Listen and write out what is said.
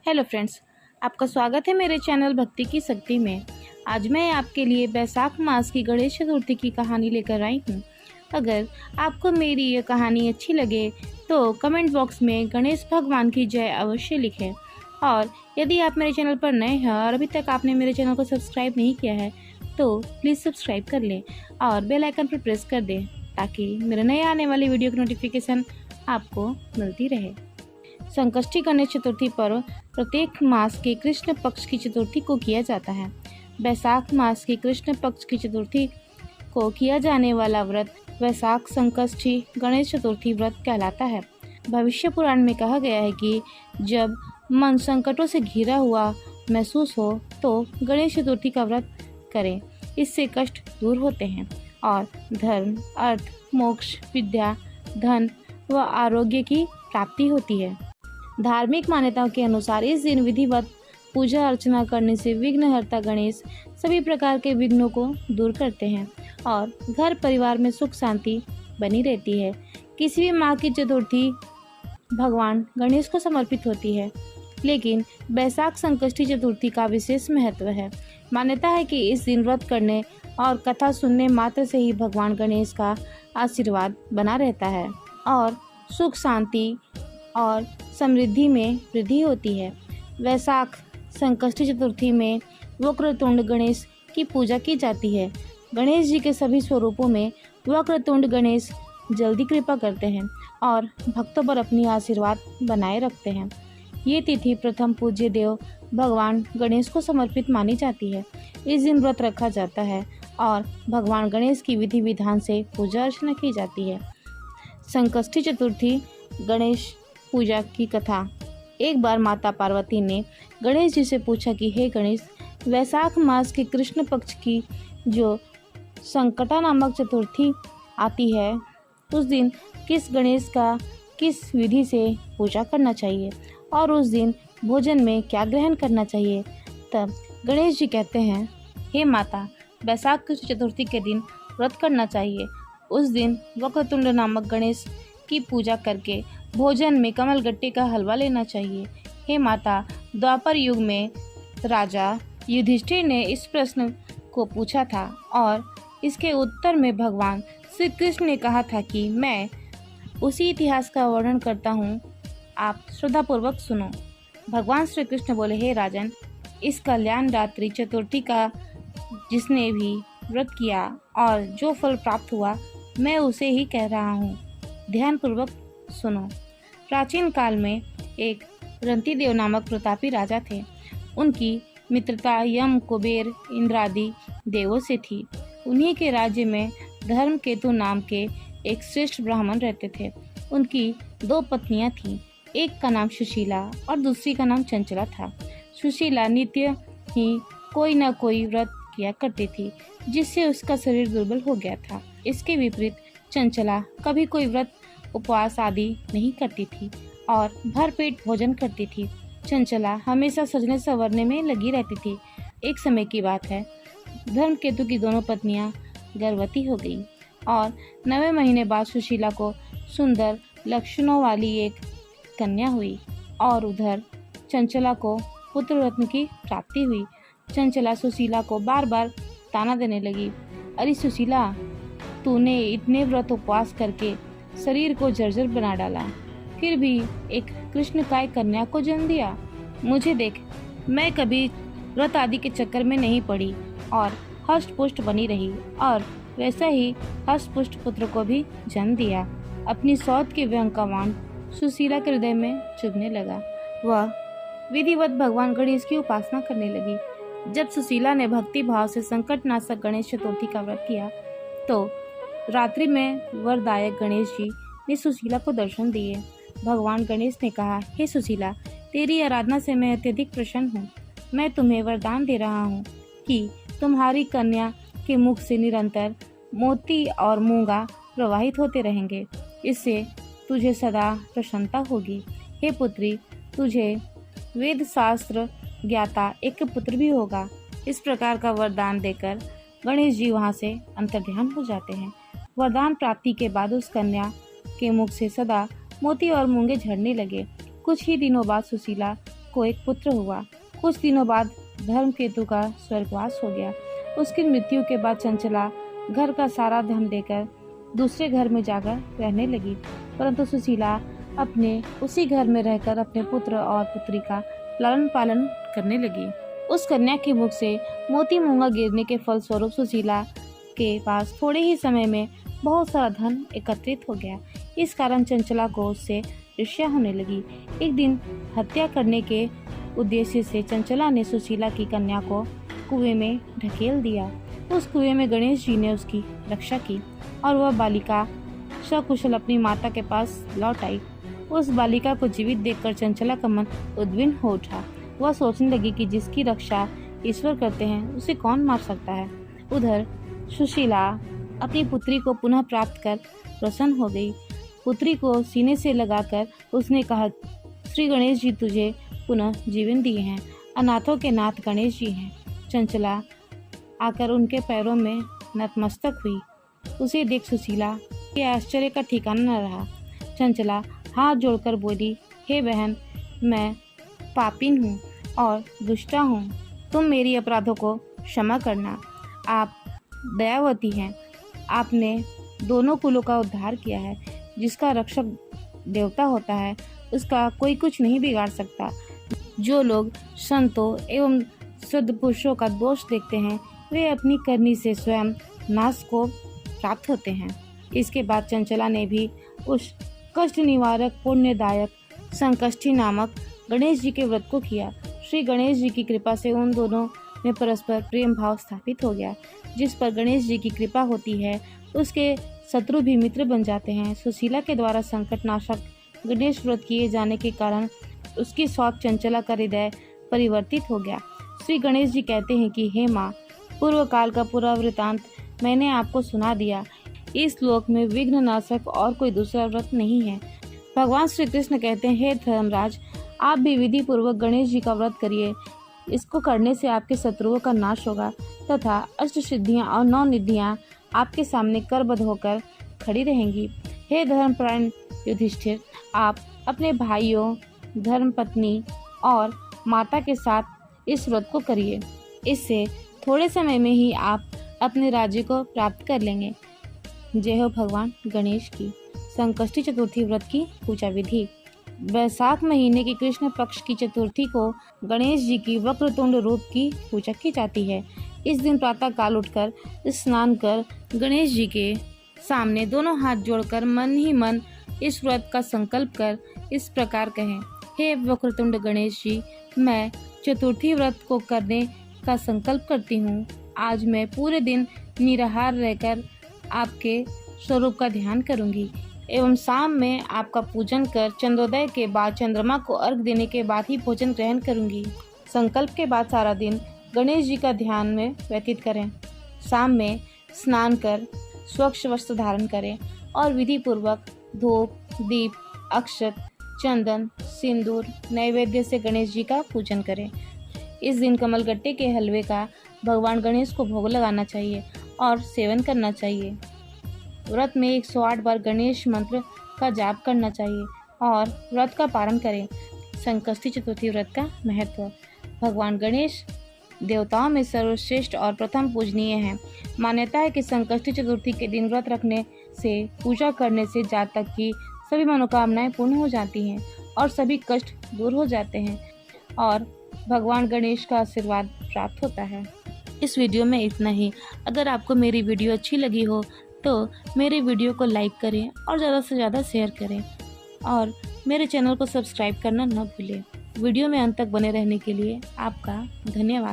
Hello friends, आपका स्वागत है मेरे चैनल भक्ति की शक्ति में। आज मैं आपके लिए बैसाख मास की गणेश चतुर्थी की कहानी लेकर आई हूँ। अगर आपको मेरी ये कहानी अच्छी लगे तो कमेंट बॉक्स में गणेश भगवान की जय अवश्य लिखें। और यदि आप मेरे चैनल पर नए हैं और अभी तक आपने मेरे चैनल को सब्सक्राइब नहीं किया है तो प्लीज़ सब्सक्राइब कर लें और बेल आइकन पर प्रेस कर दें ताकि मेरे नए आने वाली वीडियो की नोटिफिकेशन आपको मिलती रहे। संकष्टी गणेश चतुर्थी पर्व प्रत्येक मास के कृष्ण पक्ष की चतुर्थी को किया जाता है। बैसाख मास की कृष्ण पक्ष की चतुर्थी को किया जाने वाला व्रत वैशाख संकष्टी गणेश चतुर्थी व्रत कहलाता है। भविष्य पुराण में कहा गया है कि जब मन संकटों से घिरा हुआ महसूस हो तो गणेश चतुर्थी का व्रत करें। इससे कष्ट दूर होते हैं और धर्म, अर्थ, मोक्ष, विद्या, धन व आरोग्य की प्राप्ति होती है। धार्मिक मान्यताओं के अनुसार इस दिन विधिवत पूजा अर्चना करने से विघ्नहर्ता गणेश सभी प्रकार के विघ्नों को दूर करते हैं और घर परिवार में सुख शांति बनी रहती है। किसी भी माह की चतुर्थी भगवान गणेश को समर्पित होती है, लेकिन बैसाख संकष्टी चतुर्थी का विशेष महत्व है। मान्यता है कि इस दिन व्रत करने और कथा सुनने मात्र से ही भगवान गणेश का आशीर्वाद बना रहता है और सुख शांति और समृद्धि में वृद्धि होती है। वैशाख संकष्टी चतुर्थी में वक्रतुंड गणेश की पूजा की जाती है। गणेश जी के सभी स्वरूपों में वक्रतुंड गणेश जल्दी कृपा करते हैं और भक्तों पर अपनी आशीर्वाद बनाए रखते हैं। ये तिथि प्रथम पूज्य देव भगवान गणेश को समर्पित मानी जाती है। इस दिन व्रत रखा जाता है और भगवान गणेश की विधि विधान से पूजा अर्चना की जाती है। संकष्टी चतुर्थी गणेश पूजा की कथा। एक बार माता पार्वती ने गणेश जी से पूछा कि हे गणेश, वैशाख मास के कृष्ण पक्ष की जो संकटा नामक चतुर्थी आती है उस दिन किस गणेश का किस विधि से पूजा करना चाहिए और उस दिन भोजन में क्या ग्रहण करना चाहिए। तब गणेश जी कहते हैं, हे माता, बैसाख की चतुर्थी के दिन व्रत करना चाहिए। उस दिन वक्रतुंड नामक गणेश की पूजा करके भोजन में कमल गट्टे का हलवा लेना चाहिए। हे माता, द्वापर युग में राजा युधिष्ठिर ने इस प्रश्न को पूछा था और इसके उत्तर में भगवान श्री कृष्ण ने कहा था कि मैं उसी इतिहास का वर्णन करता हूँ, आप श्रद्धापूर्वक सुनो। भगवान श्री कृष्ण बोले, हे राजन, इस कल्याण रात्रि चतुर्थी का जिसने भी व्रत किया और जो फल प्राप्त हुआ मैं उसे ही कह रहा हूँ, ध्यानपूर्वक सुनो। प्राचीन काल में एक रंतिदेव नामक प्रतापी राजा थे। उनकी मित्रता यम, कुबेर, इंद्र आदि देवों से थी। उन्हीं के राज्य में धर्मकेतु नाम के एक श्रेष्ठ ब्राह्मण रहते थे। उनकी दो पत्नियां थीं। एक का नाम सुशीला और दूसरी का नाम चंचला था। सुशीला नित्य ही कोई न कोई व्रत किया करती थी जिससे उसका शरीर दुर्बल हो गया था। इसके विपरीत चंचला कभी कोई व्रत उपवास आदि नहीं करती थी और भरपेट भोजन करती थी। चंचला हमेशा सजने संवरने में लगी रहती थी। एक समय की बात है, धर्मकेतु की दोनों पत्नियां गर्भवती हो गईं और 9वें महीने बाद सुशीला को सुंदर लक्षणों वाली एक कन्या हुई और उधर चंचला को पुत्र रत्न की प्राप्ति हुई। चंचला सुशीला को बार बार ताना देने लगी, अरे सुशीला, तूने इतने व्रत उपवास करके शरीर को जर्जर बना डाला, फिर भी एक कृष्णकाय कन्या को जन्म दिया। मुझे देख, मैं कभी व्रत आदि के चक्कर में नहीं पड़ी और हष्ट पुष्ट बनी रही और वैसा ही हष्ट पुष्ट पुत्र को भी जन्म दिया। अपनी सौत के व्यंग का बाण सुशीला के हृदय में चुभने लगा। वह विधिवत भगवान गणेश की उपासना करने लगी। जब सुशीला ने भक्ति भाव से संकटनाशक गणेश चतुर्थी का व्रत किया तो रात्रि में वरदायक गणेश जी ने सुशीला को दर्शन दिए। भगवान गणेश ने कहा, हे सुशीला, तेरी आराधना से मैं अत्यधिक प्रसन्न हूँ। मैं तुम्हें वरदान दे रहा हूँ कि तुम्हारी कन्या के मुख से निरंतर मोती और मूंगा प्रवाहित होते रहेंगे। इससे तुझे सदा प्रसन्नता होगी। हे पुत्री, तुझे वेद शास्त्र ज्ञाता एक पुत्र भी होगा। इस प्रकार का वरदान देकर गणेश जी वहाँ से अंतर्ध्यान हो जाते हैं। वरदान प्राप्ति के बाद उस कन्या के मुख से सदा मोती और मूंगे झड़ने लगे। कुछ ही दिनों बाद सुशीला को एक पुत्र हुआ। कुछ दिनों बाद धर्मकेतु का स्वर्गवास हो गया। उसकी मृत्यु के बाद चंचला घर का सारा धन देकर दूसरे घर में जाकर रहने लगी, परंतु सुशीला अपने उसी घर में रहकर अपने पुत्र और पुत्री का लालन पालन करने लगी। उस कन्या के मुख से मोती मूंगा गिरने के फलस्वरूप सुशीला के पास थोड़े ही समय में बहुत सारा धन एकत्रित हो गया। इस कारण चंचला को उससे ईर्ष्या होने लगी। एक दिन हत्या करने के उद्देश्य से चंचला ने सुशीला की कन्या को कुएं में ढकेल दिया। उस कुएं में गणेश जी ने उसकी रक्षा की और वह बालिका सकुशल अपनी माता के पास लौट आई। उस बालिका को जीवित देखकर चंचला का मन उद्विग्न हो उठा। वह सोचने लगी कि जिसकी रक्षा ईश्वर करते हैं उसे कौन मार सकता है। उधर सुशीला अपनी पुत्री को पुनः प्राप्त कर प्रसन्न हो गई। पुत्री को सीने से लगाकर उसने कहा, श्री गणेश जी तुझे पुनः जीवन दिए हैं, अनाथों के नाथ गणेश जी हैं। चंचला आकर उनके पैरों में नतमस्तक हुई। उसे देख सुशीला के आश्चर्य का ठिकाना न रहा। चंचला हाथ जोड़कर बोली, हे बहन, मैं पापिन हूँ और दुष्टा हूँ, तुम मेरी अपराधों को क्षमा करना। आप दयावती हैं, आपने दोनों कुलों का उद्धार किया है। जिसका रक्षक देवता होता है उसका कोई कुछ नहीं बिगाड़ सकता। जो लोग संतों एवं शुद्ध पुरुषों का दोष देखते हैं वे अपनी करनी से स्वयं नाश को प्राप्त होते हैं। इसके बाद चंचला ने भी उस कष्ट निवारक पुण्यदायक संकष्टी नामक गणेश जी के व्रत को किया। श्री गणेश जी की कृपा से उन दोनों में परस्पर प्रेम भाव स्थापित हो गया। जिस पर गणेश जी की कृपा होती है उसके शत्रु भी मित्र बन जाते हैं। सुशीला के द्वारा संकट नाशक गणेश व्रत किए जाने के कारण उसकी सौत चंचला का हृदय परिवर्तित हो गया। श्री गणेश जी कहते हैं कि हे माँ, पूर्व काल का पूरा वृतांत मैंने आपको सुना दिया। इस लोक में विघ्न नाशक और कोई दूसरा व्रत नहीं है। भगवान श्री कृष्ण कहते हैं, हे धर्मराज, आप भी विधि पूर्वक गणेश जी का व्रत करिए। इसको करने से आपके शत्रुओं का नाश होगा तथा अष्ट सिद्धियां और 9 निधियां आपके सामने करबद्ध होकर खड़ी रहेंगी। हे धर्मपरायण युधिष्ठिर, आप अपने भाइयों, धर्मपत्नी और माता के साथ इस व्रत को करिए। इससे थोड़े समय में ही आप अपने राज्य को प्राप्त कर लेंगे। जय हो भगवान गणेश की। संकष्टी चतुर्थी व्रत की पूजा विधि। वैशाख महीने की कृष्ण पक्ष की चतुर्थी को गणेश जी की वक्रतुंड रूप की पूजा की जाती है। इस दिन प्रातः काल उठकर स्नान कर गणेश जी के सामने दोनों हाथ जोड़कर मन ही मन इस व्रत का संकल्प कर इस प्रकार कहें, हे वक्रतुंड गणेश जी, मैं चतुर्थी व्रत को करने का संकल्प करती हूँ। आज मैं पूरे दिन निराहार रहकर आपके स्वरूप का ध्यान करूँगी एवं शाम में आपका पूजन कर चंद्रोदय के बाद चंद्रमा को अर्घ देने के बाद ही भोजन ग्रहण करूँगी। संकल्प के बाद सारा दिन गणेश जी का ध्यान में व्यतीत करें। शाम में स्नान कर स्वच्छ वस्त्र धारण करें और विधि पूर्वक धूप, दीप, अक्षत, चंदन, सिंदूर, नैवेद्य से गणेश जी का पूजन करें। इस दिन कमलगट्टे के हलवे का भगवान गणेश को भोग लगाना चाहिए और सेवन करना चाहिए। व्रत में 108 बार गणेश मंत्र का जाप करना चाहिए और व्रत का पारण करें। संकष्टी चतुर्थी व्रत का महत्व। भगवान गणेश देवताओं में सर्वश्रेष्ठ और प्रथम पूजनीय हैं। मान्यता है कि संकष्टी चतुर्थी के दिन व्रत रखने से, पूजा करने से जातक की सभी मनोकामनाएं पूर्ण हो जाती हैं और सभी कष्ट दूर हो जाते हैं और भगवान गणेश का आशीर्वाद प्राप्त होता है। इस वीडियो में इतना ही। अगर आपको मेरी वीडियो अच्छी लगी हो तो मेरे वीडियो को लाइक करें और ज़्यादा से ज़्यादा शेयर करें और मेरे चैनल को सब्सक्राइब करना न भूलें। वीडियो में अंत तक बने रहने के लिए आपका धन्यवाद।